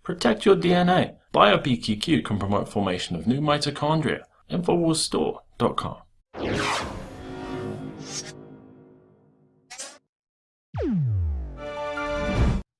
Protect your DNA. BioPQQ can promote formation of new mitochondria. Infowarsstore.com.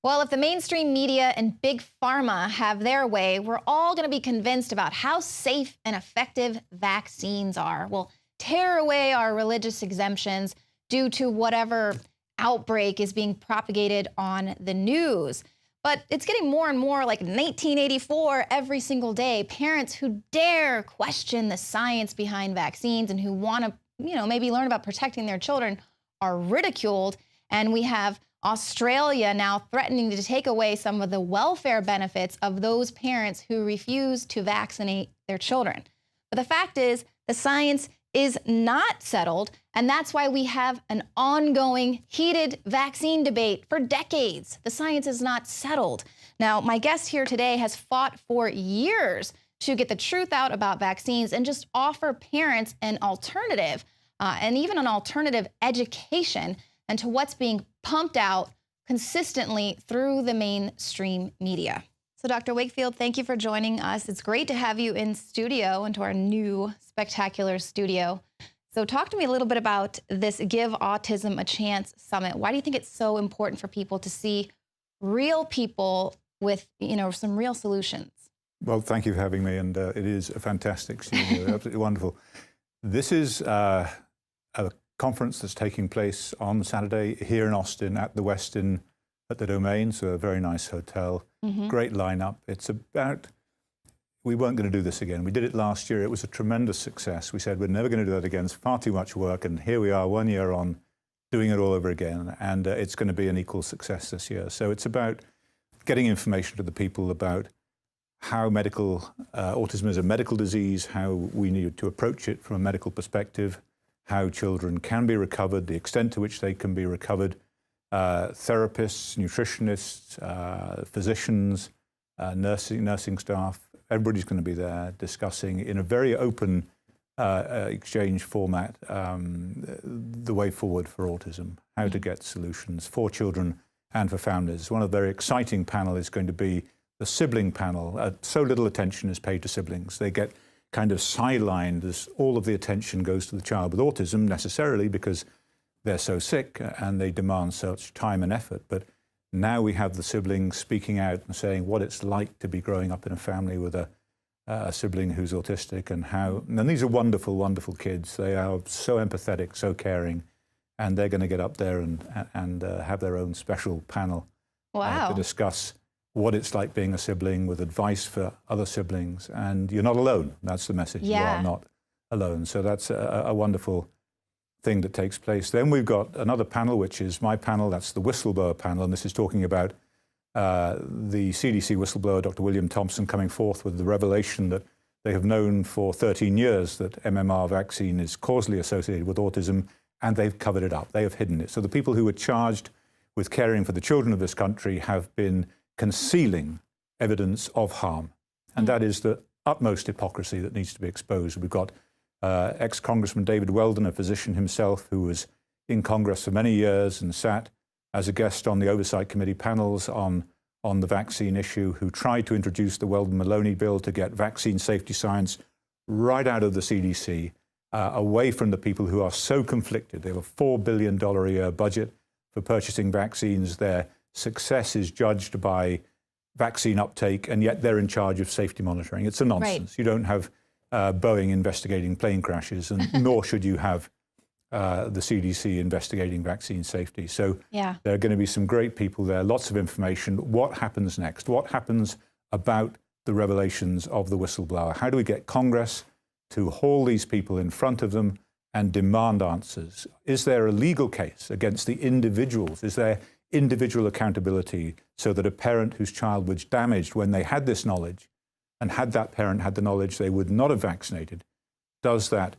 Well, if the mainstream media and big pharma have their way, we're all going to be convinced about how safe and effective vaccines are. We'll tear away our religious exemptions due to whatever outbreak is being propagated on the news. But it's getting more and more like 1984 every single day. Parents who dare question the science behind vaccines and who want to, maybe learn about protecting their children are ridiculed. And we have Australia now threatening to take away some of the welfare benefits of those parents who refuse to vaccinate their children. But the fact is, the science is not settled, and that's why we have an ongoing heated vaccine debate for decades. The science is not settled. Now, my guest here today has fought for years to get the truth out about vaccines and just offer parents an alternative, and even an alternative education, and to what's being pumped out consistently through the mainstream media. So Dr. Wakefield, thank you for joining us. It's great to have you in studio, into our new spectacular studio. So talk to me a little bit about this Give Autism a Chance Summit. Why do you think it's so important for people to see real people with, some real solutions? Well, thank you for having me, and it is a fantastic studio, absolutely wonderful. This is a conference that's taking place on Saturday here in Austin at the Westin at the Domain, so a very nice hotel. Great lineup. It's about, we weren't going to do this again. We did it last year. It was a tremendous success. We said we're never going to do that again. It's far too much work, and here we are 1 year on doing it all over again, and it's going to be an equal success this year. So it's about getting information to the people about how autism is a medical disease, how we need to approach it from a medical perspective, how children can be recovered, the extent to which they can be recovered, therapists, nutritionists, physicians, nursing staff. Everybody's going to be there discussing in a very open exchange format the way forward for autism, how to get solutions for children and for families. One of the very exciting panel is going to be the sibling panel. So little attention is paid to siblings. They get kind of sidelined as all of the attention goes to the child with autism, necessarily because they're so sick and they demand such time and effort. But now we have the siblings speaking out and saying what it's like to be growing up in a family with a sibling who's autistic, and these are wonderful, wonderful kids. They are so empathetic, so caring, and they're going to get up there and have their own special panel to discuss what it's like being a sibling, with advice for other siblings. And you're not alone. That's the message. Yeah. You are not alone. So that's a wonderful thing that takes place. Then we've got another panel, which is my panel. That's the whistleblower panel. And this is talking about the CDC whistleblower, Dr. William Thompson, coming forth with the revelation that they have known for 13 years that MMR vaccine is causally associated with autism, and they've covered it up. They have hidden it. So the people who were charged with caring for the children of this country have been concealing evidence of harm. And that is the utmost hypocrisy that needs to be exposed. We've got ex-Congressman David Weldon, a physician himself, who was in Congress for many years and sat as a guest on the Oversight Committee panels on the vaccine issue, who tried to introduce the Weldon-Maloney bill to get vaccine safety science right out of the CDC, away from the people who are so conflicted. They have a $4 billion a year budget for purchasing vaccines. Their success is judged by vaccine uptake, and yet they're in charge of safety monitoring. It's a nonsense. Right. You don't have Boeing investigating plane crashes, and nor should you have the CDC investigating vaccine safety. So there are going to be some great people there, lots of information. What happens next? What happens about the revelations of the whistleblower? How do we get Congress to haul these people in front of them and demand answers? Is there a legal case against the individuals? Is there individual accountability so that a parent whose child was damaged when they had this knowledge, and had that parent had the knowledge they would not have vaccinated, does that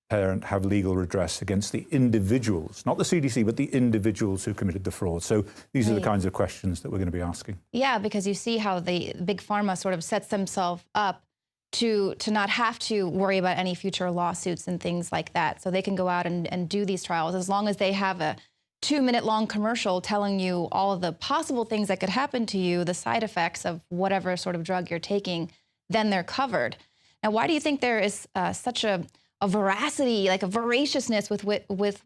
parent have legal redress against the individuals, not the CDC, but the individuals who committed the fraud? So these are the kinds of questions that we're going to be asking. Yeah, because you see how the big pharma sort of sets themselves up to not have to worry about any future lawsuits and things like that. So they can go out and do these trials as long as they have a 2-minute long commercial telling you all of the possible things that could happen to you, the side effects of whatever sort of drug you're taking, then they're covered. Now, why do you think there is such a veracity, like a voraciousness with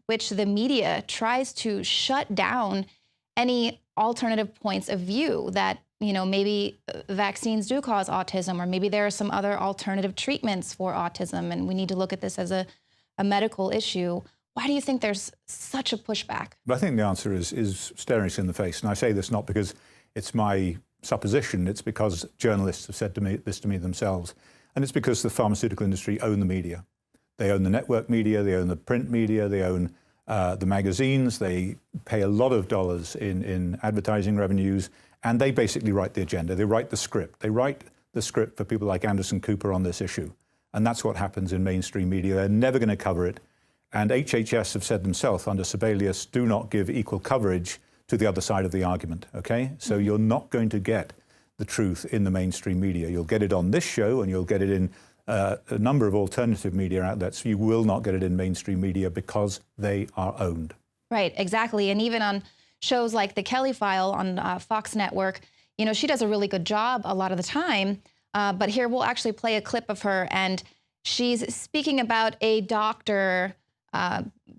which the media tries to shut down any alternative points of view that, you know, maybe vaccines do cause autism, or maybe there are some other alternative treatments for autism, and we need to look at this as a medical issue? Why do you think there's such a pushback? I think the answer is staring us in the face. And I say this not because it's my supposition, it's because journalists have said this to me themselves. And it's because the pharmaceutical industry own the media. They own the network media, they own the print media, they own the magazines, they pay a lot of dollars in advertising revenues, and they basically write the agenda. They write the script. They write the script for people like Anderson Cooper on this issue. And that's what happens in mainstream media. They're never going to cover it. And HHS have said themselves under Sebelius, do not give equal coverage to the other side of the argument, okay? So you're not going to get the truth in the mainstream media. You'll get it on this show, and you'll get it in a number of alternative media outlets. You will not get it in mainstream media because they are owned. Right, exactly. And even on shows like The Kelly File on Fox Network, you know, she does a really good job a lot of the time. But here we'll actually play a clip of her, and she's speaking about a doctor,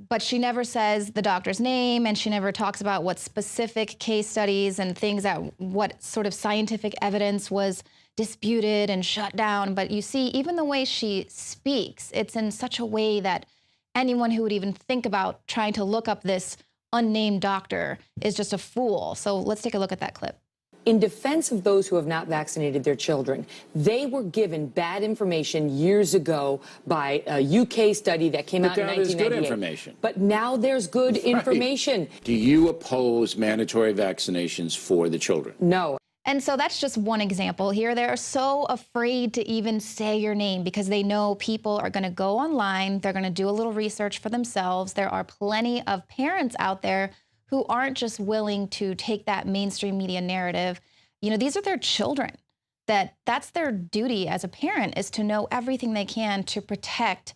but she never says the doctor's name, and she never talks about what specific case studies and things that what sort of scientific evidence was disputed and shut down. But you see, even the way she speaks, it's in such a way that anyone who would even think about trying to look up this unnamed doctor is just a fool. So let's take a look at that clip. In defense of those who have not vaccinated their children, they were given bad information years ago by a UK study that came out in 1998. But now there's good information. But now there's good information. Do you oppose mandatory vaccinations for the children? No. And so that's just one example here. They're so afraid to even say your name because they know people are going to go online. They're going to do a little research for themselves. There are plenty of parents out there who aren't just willing to take that mainstream media narrative. You know, these are their children. That's their duty as a parent, is to know everything they can to protect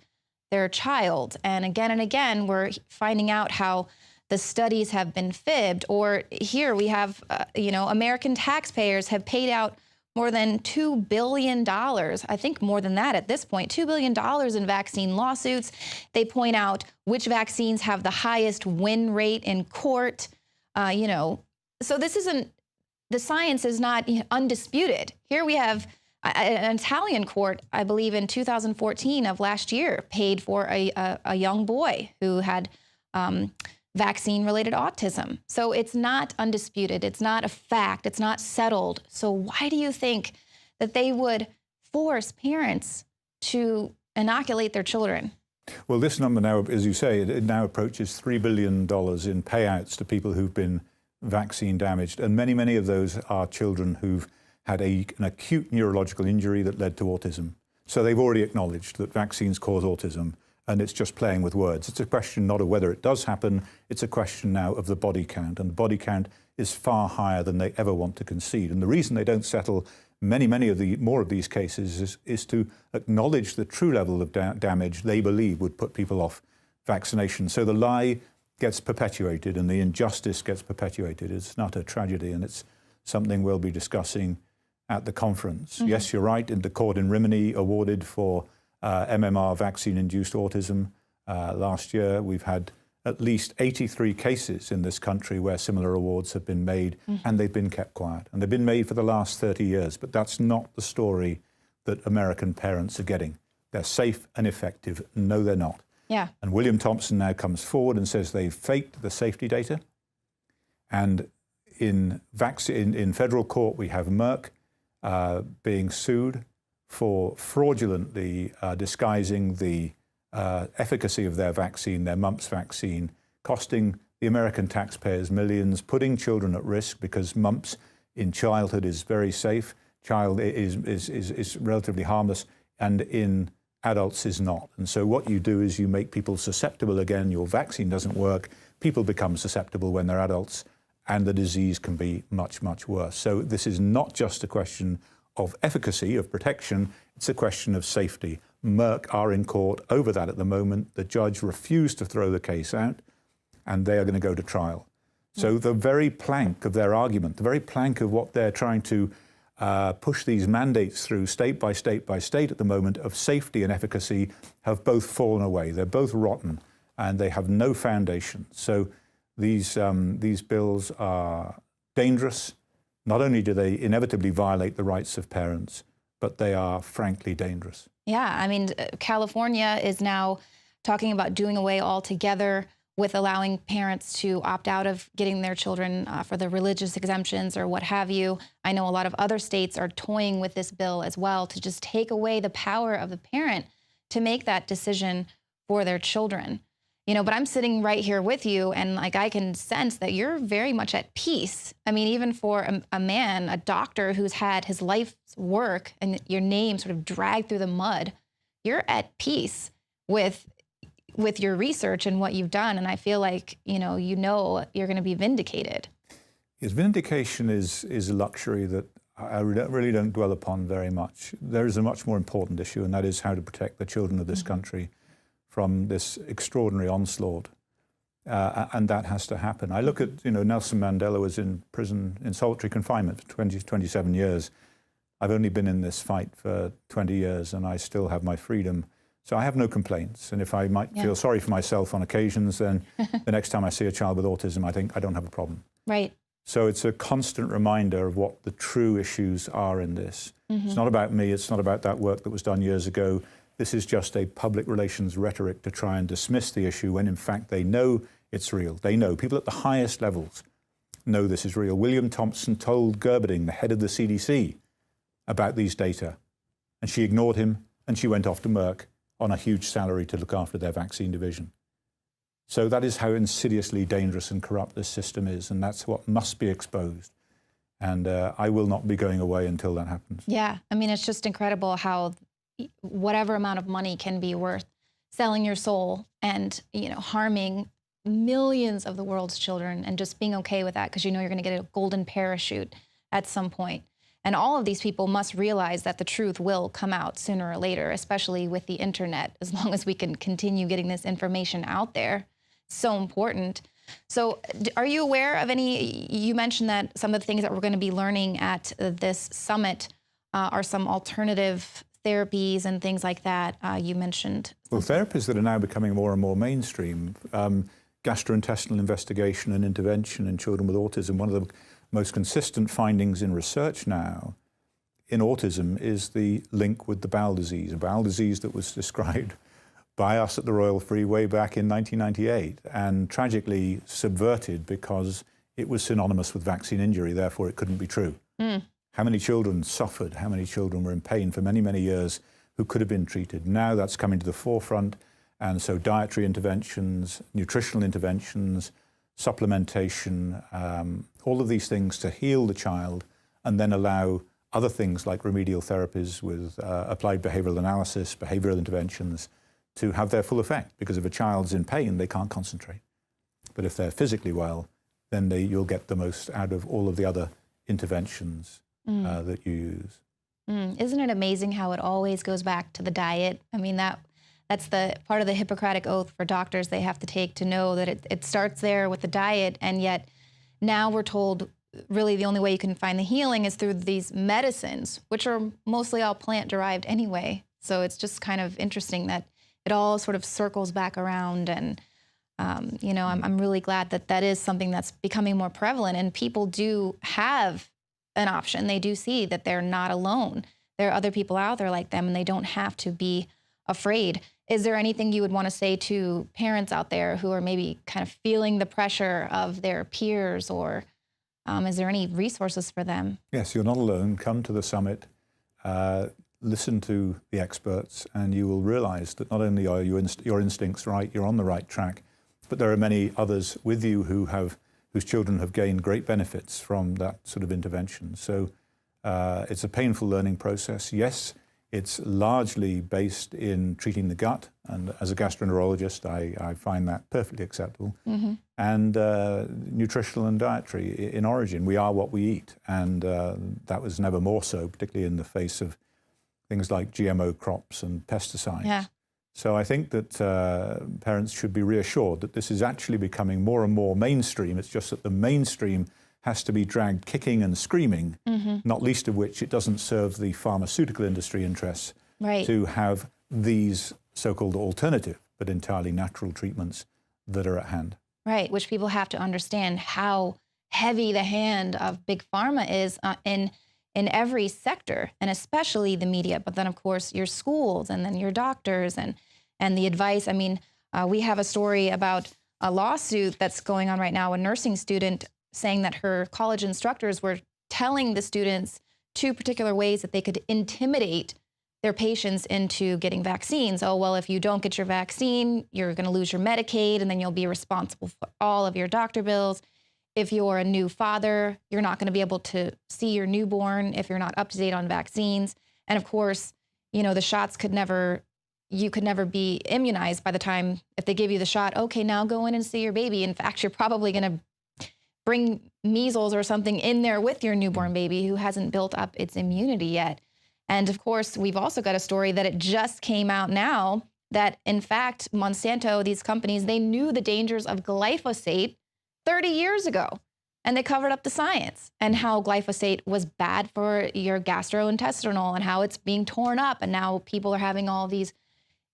their child. And again, we're finding out how the studies have been fibbed. Or here we have, American taxpayers have paid out more than $2 billion, I think more than that at this point, $2 billion in vaccine lawsuits. They point out which vaccines have the highest win rate in court. So this isn't, the science is not undisputed. Here we have an Italian court, I believe in 2014 of last year, paid for a young boy who had vaccine-related autism. So it's not undisputed. It's not a fact. It's not settled. So why do you think that they would force parents to inoculate their children? Well, this number now, as you say, it now approaches $3 billion in payouts to people who've been vaccine damaged. And many, many of those are children who've had an acute neurological injury that led to autism. So they've already acknowledged that vaccines cause autism. And it's just playing with words. It's a question not of whether it does happen, it's a question now of the body count. And the body count is far higher than they ever want to concede. And the reason they don't settle many of the more of these cases is to acknowledge the true level of damage they believe would put people off vaccination. So the lie gets perpetuated and the injustice gets perpetuated. It's not a tragedy, and it's something we'll be discussing at the conference. Mm-hmm. Yes, you're right. In the court in Rimini awarded for MMR vaccine-induced autism last year. We've had at least 83 cases in this country where similar awards have been made, and they've been kept quiet. And they've been made for the last 30 years, but that's not the story that American parents are getting. They're safe and effective. No, they're not. Yeah. And William Thompson now comes forward and says they've faked the safety data. And in federal court, we have Merck being sued for fraudulently disguising the efficacy of their vaccine, their mumps vaccine, costing the American taxpayers millions, putting children at risk because mumps in childhood is very safe, child is relatively harmless, and in adults is not. And so what you do is you make people susceptible again. Your vaccine doesn't work. People become susceptible when they're adults, and the disease can be much, much worse. So this is not just a question of efficacy, of protection, it's a question of safety. Merck are in court over that at the moment. The judge refused to throw the case out. and they are going to go to trial. So the very plank of their argument, the very plank of what they're trying to push these mandates through state by state by state at the moment of safety and efficacy have both fallen away. They're both rotten and they have no foundation. So these bills are dangerous. Not only do they inevitably violate the rights of parents, but they are frankly dangerous. Yeah, I mean, California is now talking about doing away altogether with allowing parents to opt out of getting their children for the religious exemptions or what have you. I know a lot of other states are toying with this bill as well to just take away the power of the parent to make that decision for their children. You know, but I'm sitting right here with you and like I can sense that you're very much at peace. I mean, even for a man, a doctor who's had his life's work and your name sort of dragged through the mud, you're at peace with your research and what you've done. And I feel like, you know you're going to be vindicated. Yes, vindication is a luxury that I really don't dwell upon very much. There is a much more important issue, and that is how to protect the children of this country from this extraordinary onslaught. And that has to happen. I look at, Nelson Mandela was in prison in solitary confinement for 27 years. I've only been in this fight for 20 years and I still have my freedom. So I have no complaints. And if I might feel sorry for myself on occasions, then the next time I see a child with autism, I think I don't have a problem. Right. So it's a constant reminder of what the true issues are in this. It's not about me. It's not about that work that was done years ago. This is just a public relations rhetoric to try and dismiss the issue when in fact they know it's real. They know, people at the highest levels know this is real. William Thompson told Gerberding, the head of the CDC, about these data. And she ignored him and she went off to Merck on a huge salary to look after their vaccine division. So that is how insidiously dangerous and corrupt this system is, and that's what must be exposed. And I will not be going away until that happens. Yeah, I mean, it's just incredible how whatever amount of money can be worth selling your soul and, harming millions of the world's children and just being okay with that because you're going to get a golden parachute at some point. And all of these people must realize that the truth will come out sooner or later, especially with the internet, as long as we can continue getting this information out there. It's so important. So are you aware of you mentioned that some of the things that we're going to be learning at this summit are some alternative therapies and things like that you mentioned. Well, therapies that are now becoming more and more mainstream, gastrointestinal investigation and intervention in children with autism. One of the most consistent findings in research now in autism is the link with the bowel disease, a bowel disease that was described by us at the Royal Free way back in 1998 and tragically subverted because it was synonymous with vaccine injury, therefore it couldn't be true. How many children suffered, how many children were in pain for many, many years who could have been treated. Now that's coming to the forefront, and so dietary interventions, nutritional interventions, supplementation, all of these things to heal the child and then allow other things like remedial therapies with applied behavioral analysis, behavioral interventions to have their full effect. Because if a child's in pain, they can't concentrate. But if they're physically well, then you'll get the most out of all of the other interventions that you use. Isn't it amazing how it always goes back to the diet? I mean, that's the part of the Hippocratic Oath for doctors they have to take to know that it starts there with the diet, and yet now we're told really the only way you can find the healing is through these medicines, which are mostly all plant-derived anyway. So it's just kind of interesting that it all sort of circles back around, and I'm really glad that is something that's becoming more prevalent, and people do have an option. They do see that they're not alone. There are other people out there like them, and they don't have to be afraid. Is there anything you would want to say to parents out there who are maybe kind of feeling the pressure of their peers, or is there any resources for them? Yes, you're not alone. Come to the summit, listen to the experts, and you will realize that not only are your instincts right, you're on the right track, but there are many others with you whose children have gained great benefits from that sort of intervention. So it's a painful learning process. Yes, it's largely based in treating the gut, and as a gastroenterologist, I find that perfectly acceptable. And nutritional and dietary in origin. We are what we eat, and that was never more so, particularly in the face of things like GMO crops and pesticides. Yeah. So I think that parents should be reassured that this is actually becoming more and more mainstream. It's just that the mainstream has to be dragged kicking and screaming, not least of which it doesn't serve the pharmaceutical industry interests to have these so-called alternative but entirely natural treatments that are at hand. Right, which people have to understand how heavy the hand of big pharma is in every sector, and especially the media, but then of course your schools and then your doctors and the advice. I mean, we have a story about a lawsuit that's going on right now, a nursing student saying that her college instructors were telling the students 2 particular ways that they could intimidate their patients into getting vaccines. Oh, well, if you don't get your vaccine, you're going to lose your Medicaid, and then you'll be responsible for all of your doctor bills. If you're a new father, you're not going to be able to see your newborn if you're not up to date on vaccines. And of course, you know, the shots you could never be immunized by the time, if they give you the shot, okay, now go in and see your baby. In fact, you're probably going to bring measles or something in there with your newborn baby who hasn't built up its immunity yet. And of course, we've also got a story that it just came out now that, in fact, Monsanto, these companies, they knew the dangers of glyphosate 30 years ago, and they covered up the science and how glyphosate was bad for your gastrointestinal and how it's being torn up. And now people are having all these,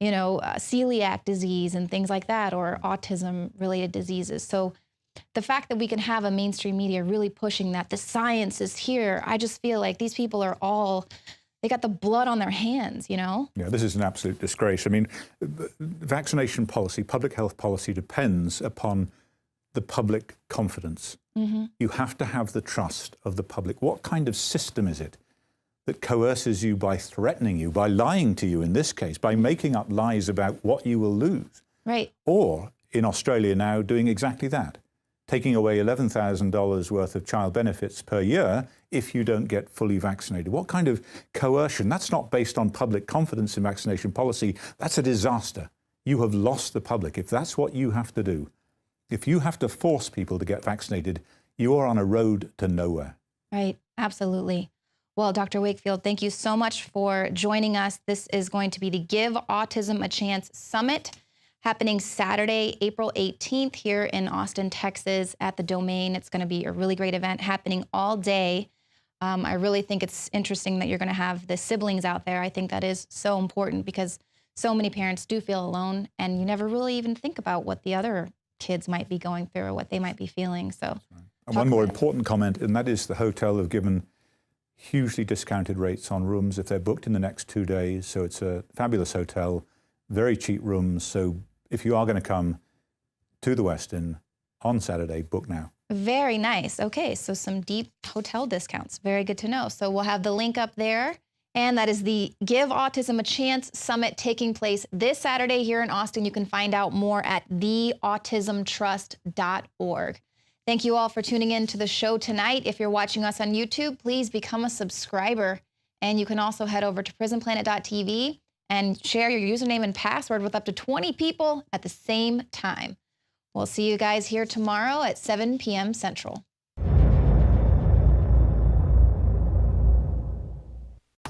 you know, celiac disease and things like that, or autism-related diseases. So the fact that we can have a mainstream media really pushing that the science is here, I just feel like these people are all, they got the blood on their hands, you know? Yeah, this is an absolute disgrace. I mean, vaccination policy, public health policy depends upon the public confidence. You have to have the trust of the public. What kind of system is it that coerces you by threatening you, by lying to you in this case, by making up lies about what you will lose? Right. Or, in Australia now, doing exactly that, taking away $11,000 worth of child benefits per year if you don't get fully vaccinated. What kind of coercion? That's not based on public confidence in vaccination policy. That's a disaster. You have lost the public. If that's what you have to do, if you have to force people to get vaccinated, you are on a road to nowhere. Right, absolutely. Well, Dr. Wakefield, thank you so much for joining us. This is going to be the Give Autism a Chance Summit, happening Saturday, April 18th here in Austin, Texas at the Domain. It's going to be a really great event happening all day. I really think it's interesting that you're going to have the siblings out there. I think that is so important because so many parents do feel alone, and you never really even think about what the other kids might be going through or what they might be feeling. So, and one more important comment, and that is the hotel have given hugely discounted rates on rooms if they're booked in the next 2 days. So it's a fabulous hotel, very cheap rooms. So if you are going to come to the Westin on Saturday, book now. Very nice. Okay, so some deep hotel discounts. Very good to know. So we'll have the link up there. And that is the Give Autism a Chance Summit taking place this Saturday here in Austin. You can find out more at theautismtrust.org. Thank you all for tuning in to the show tonight. If you're watching us on YouTube, please become a subscriber. And you can also head over to prisonplanet.tv and share your username and password with up to 20 people at the same time. We'll see you guys here tomorrow at 7 p.m. Central.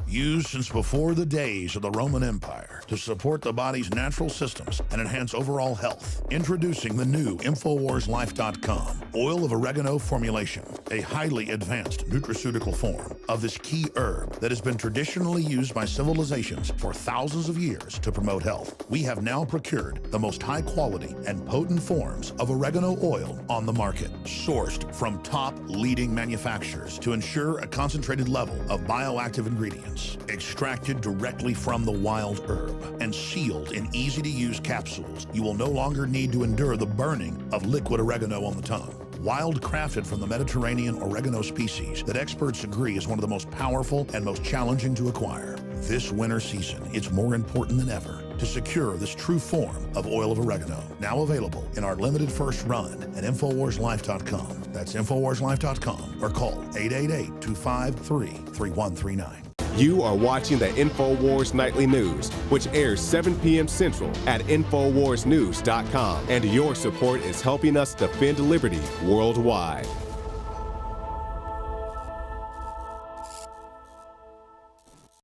Used since before the days of the Roman Empire to support the body's natural systems and enhance overall health. Introducing the new InfowarsLife.com oil of oregano formulation, a highly advanced nutraceutical form of this key herb that has been traditionally used by civilizations for thousands of years to promote health. We have now procured the most high quality and potent forms of oregano oil on the market, sourced from top leading manufacturers to ensure a concentrated level of bioactive ingredients, extracted directly from the wild herb and sealed in easy-to-use capsules. You will no longer need to endure the burning of liquid oregano on the tongue. Wild crafted from the Mediterranean oregano species that experts agree is one of the most powerful and most challenging to acquire. This winter season, it's more important than ever to secure this true form of oil of oregano. Now available in our limited first run at InfowarsLife.com. That's InfowarsLife.com or call 888-253-3139. You are watching the Infowars Nightly News, which airs 7 p.m. Central at InfowarsNews.com. And your support is helping us defend liberty worldwide.